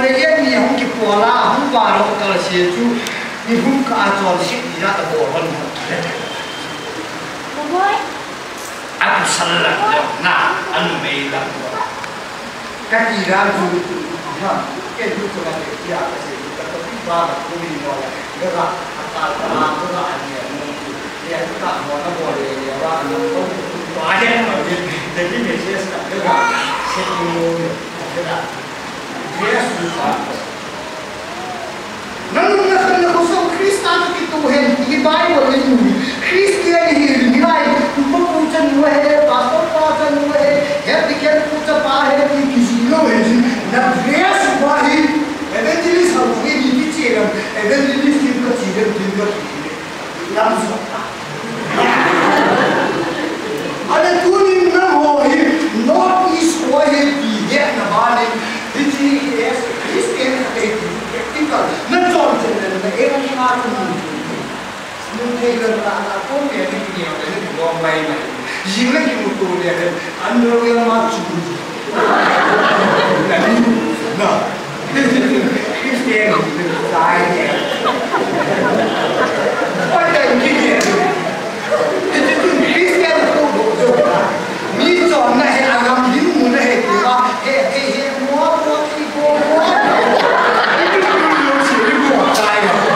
le ye ni hong ki pola hong ba ro ka se chu ni hum ka chol si ni ra ta bo hon boy aku salah na an me la ka ki ra chu ha ke chu ko la ya ka se ka to ki ba ko ni mo la ga ka ta ta ko la an ye mo ya ka mo na bo le ya ra an to ba de no de ki me se sa ga se ni mo ga yes ba nang na ko so Kristan ki tu hen ki Bible ni Christian hi ni lai tu ko chan we pastor pa chan we he diken ku cha pa he ki si lo he na yes ba hi evangelist ha we ni chi ram evangelist ki ko chi ram din ko nam so ale tu ni na ho hi not is ho he ki he na ba ni chi yes Christian ke practical na chon chen na evangelical nhưng thấy gần là có vẻ như nhiều cái gom bay này riêng lấy cái một tù này anh đưa ra mà chụp là đi nè cái xe dài nhẹ quay lại cái gì cái xe nó không đủ rồi mi chọn này là làm những món này thì là cái mua cái mua cái điều gì cái mua dài à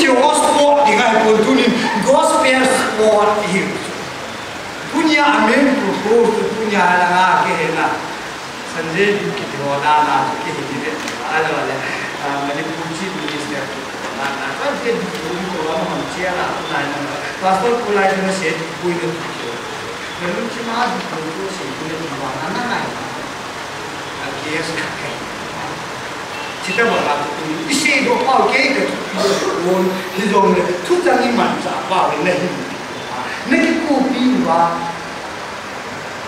sport di ngai pun tu ni gospel sport hi punya amen propose punya la ke na sanjay ki thoda na ke hi de ala wala mani puji minister na na ke du ko wa ma chia la na na pastor pulai na se pui de lalu cuma di ko se pui de wa na na na yes kita berlaku ini isi dua kau kek pun hidung le tu jangan manja bawa ni ni kopi wa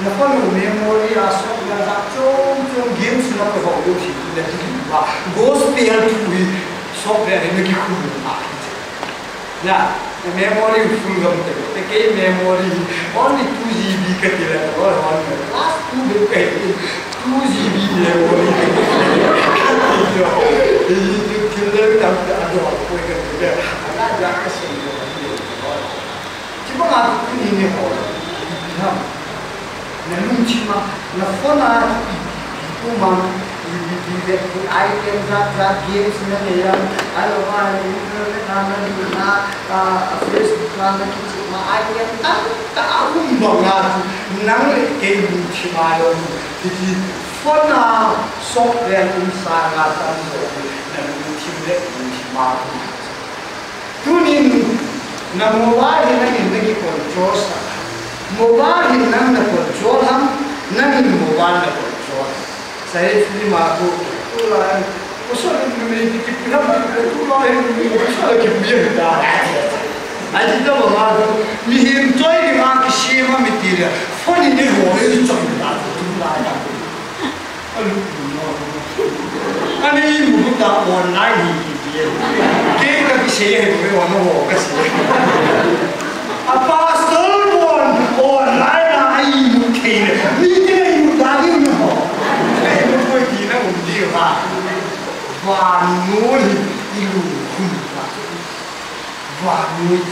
nak lu memori asal nak jom games nak kau tu sih tu ni wa gospel tu software ni kopi ya memory full gam te ke memory only 2 GB katila or last 2 GB memory itu killer tak ada apa yang dia ada kasih cuma aku ini orang namun cuma nafona cuma di item zat games na ano ba internet na Facebook na cuma item tak aku bangat nang game cuma jadi fona software usaha tan dan cimde cuma tunin na mobile na ini control mobile na control ham na mobile na control saya terima aku tulah usul ini kita tulah ini usul kita dah aja tu bahawa mihim toy di mana kisah mati dia phone ini boleh dicoba tulah ani ibu tak online dia kita kisah itu orang orang kisah apa stolpon online ai mungkin ni dia ibu lagi mana Kita undi ha, vanul ilu kumpa, vanul.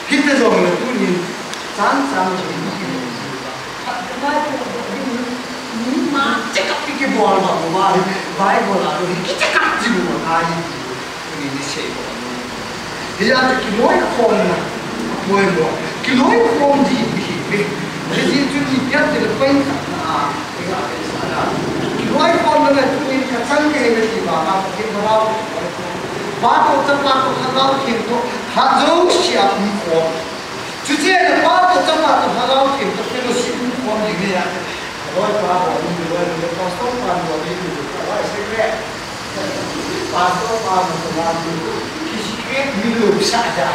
Kita jangan tu ni, san ni. Ni macam apa bol bawa, baik bola tu kita kapji bola ni. Ini siapa? Dia ada kiloi kom na, boleh. Kiloi kom di. Jadi tu dia terlepas na. Kiloi kom na tu ini kacang ke ini tiba, apa kita bawa. Bato tempat halau kita, halau siap kom. Jadi ada bato tempat halau kita, kalau siap kom ini ya. Kalau bawa ini boleh pastor bawa ini, kalau secret. Pastor bawa itu, secret milu saja.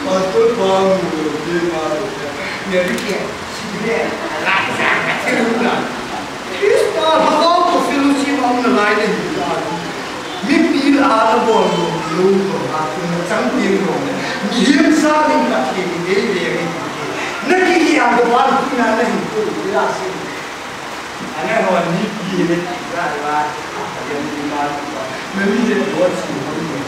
Pastor bawa itu malu. Jadi secret, rasa kecil. Kita halau tu filosofi mana lain ni. Mimpi ada bolu, lu aku macam tiru. Mihim saling kat ini dia. Nak yang depan tu nak itu jelas. Anak orang ni dia berada yang di mana. Mesti dia buat semua ini.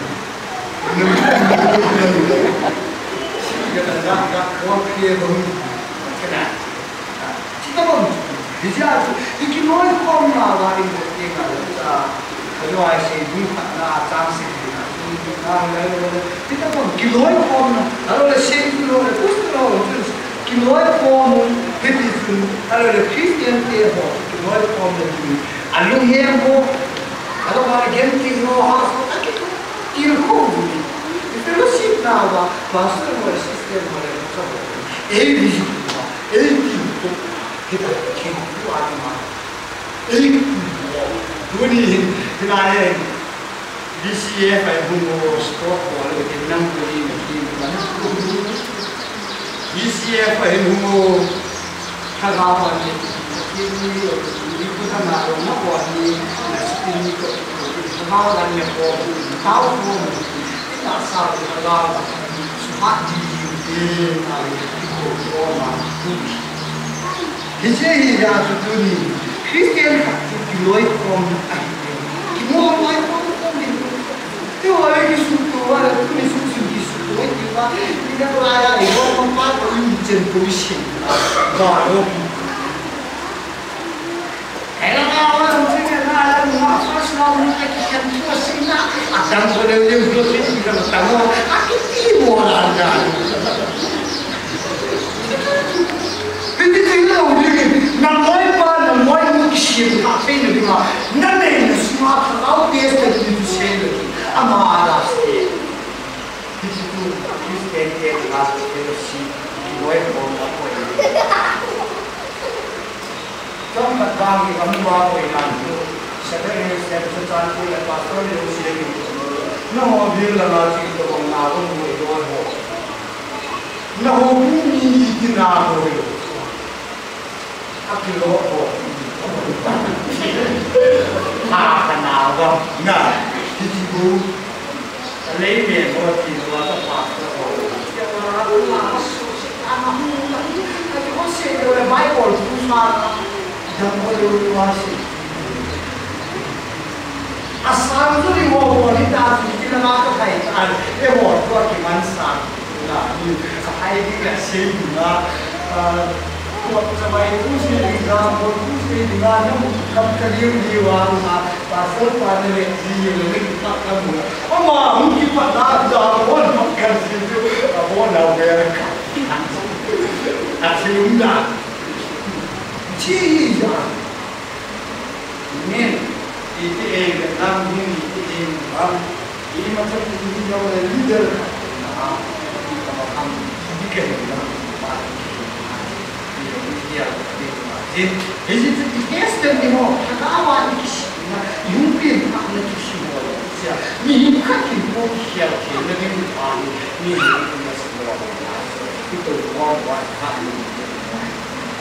Kita nak kuat dia dulu. Macam kita pun dia itu noi kau nak lari dia kalau kalau saya itu nak cantik kita pun kiloi form kalau le shape lo le pusto kiloi form itu kalau le Christian dia kiloi form itu alu hembo kalau ada gente no has ilko itu sih nada pastor o sistema boleh coba itu kita ada mana Duni kenaya DCF ay bungo sport wala kinang kuri nakin DCF ay bungo kagawan ni kini itu sama rumah wani nasi ko kagawan ni ko tahu ko kita asal kagawan suhat di ay ko ma hije ya duni Christian kiloi kom kimo loi kom tu orang ni suatu orang tu ni suatu kita kita beraya di bawah tempat ujian polisi baru kalau orang mungkin ada first now we take it to a singer. Adam boleh dia boleh kita bertamu. Aku tiba lah. Jadi kita udah namai pa namai mukshim apa ni mah. Namai semua kalau dia sedang diusahakan lagi. Amara sih. Jadi tu kita kelas kita sih boleh apa ini. Trong mặt vàng thì gắn qua với làm sẽ cho anh tôi là pastor điều gì đấy nó họ biết là chỉ có bằng nào không người thôi họ nó họ cũng nghĩ cái nào rồi các cái đó họ cái nào không ngờ thì chỉ có lấy tiền của thì nó là pastor họ cái là số sẽ ăn không cái có sẽ là Bible cũng mà Jangan lupa asal tu ni mau wanita kita nak kaitan, mau tu kiman sah, ni sahai kita sehingga waktu sampai itu sehingga ni kapten dia wah pasal pada lagi yang kita kamu, mungkin pada dah makan situ, nak berkat, asyik Cia, ini dalam ini ini macam ini jauh leader, kalau kamu bikin jadi Kristen ni mo, katawa ni kisah, yungkin aku nak kisah dia, ni kakin pun kisah dia, lebih mudah ni kita semua itu orang kami.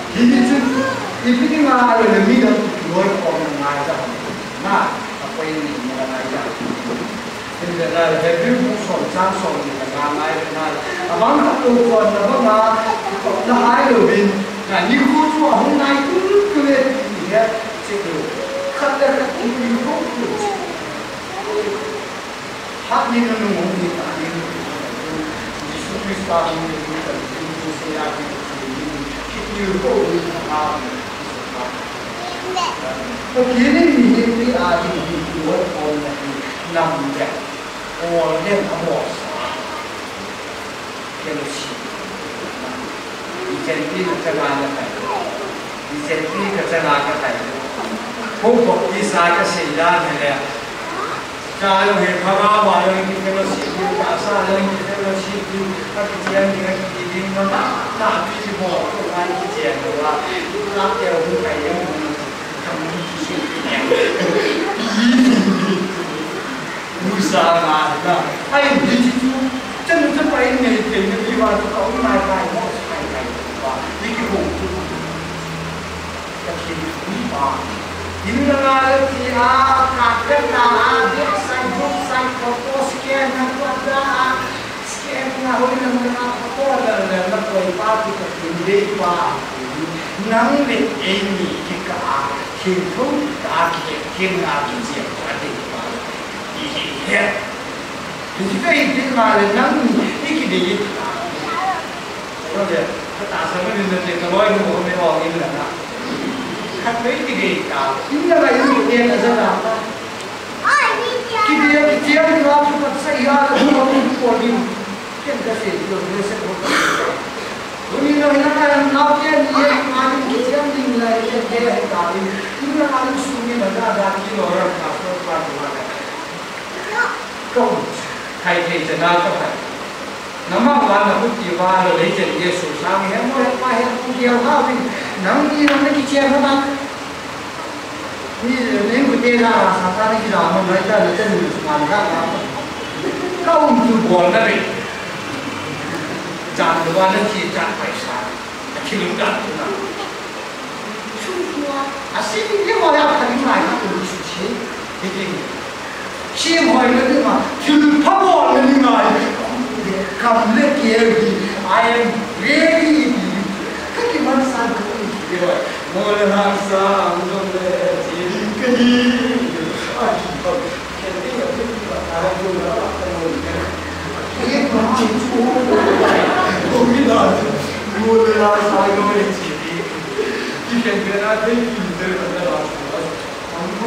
Ini ni mana ada lebih dari dua orang aja, nah apa ini mana aja. Ini adalah hebrew muson janson ni nama ayat. Abang tak tahu tuan abang nak ayat lebih. Nah ni kucu abang naik tu kena dia cekul. Kadang ini kucu. Hak ni nunggu ni tadi. Yesus Kristus ni kita itu siapa? Nhiều cô đi học có kiến ấy thì những cái thì của con là nằm đẹp or đem ở bỏ xả cái nó xí đi chân đi cái là phải đi chân đi cái là cái phải không có đi sai cái gì ra này nè cha nó hiện khá khá mà nó cái nó xí cả xa nó cái nó xí các cái chuyện cái gì nó đã bị bỏ cái này cái chuyện đó là làm theo cái cái gì không xí Musa mà ai đi chú chân chân phải này thì đi vào có cái này này nó phải này và đi cái vùng cái gì cũng mà ini là thì các cái là biết sai photo scan na hoi na mga photo là nó quay ba thì cái hình đi qua nắng để anh cái cả khi không cả cái thiên nga cái gì cả đi qua thì cái gì mà là nắng cái gì rồi cái ta sẽ mới được cái nói nó không có hỏi như là khác mấy cái gì cả chính là những cái tiền là sao nào cái tiền nó cũng sẽ ra là không có đi cái gì rồi nó sẽ có Ini nak nafian dia mana kita tinggal di daerah kami. Ini ada sungai ada orang kasar pada. Kau kai jenah kau. Nama mana pun tiba le jadi susah. Yang mana payah pun dia kau. Nanti kita apa? Ini kita dah sekarang kita mau belajar dengan semua kau untuk buat apa? Jangan lupa nanti jangan paisa, akhirnya tu nak. Semua asyik dia orang kali mana tu suci, ini. Siapa orang ni mah, cuma pawal ni mah. Kamu lagi, I am ready. Kaki mana sah tu dia. Mula hasa, mula jadi kini. Aduh, kenapa dia ada juga apa ये बच्चे वो मिला वो मिला साइड में चीज़ ये कहते हैं ना कि इधर अंदर आते हैं हमको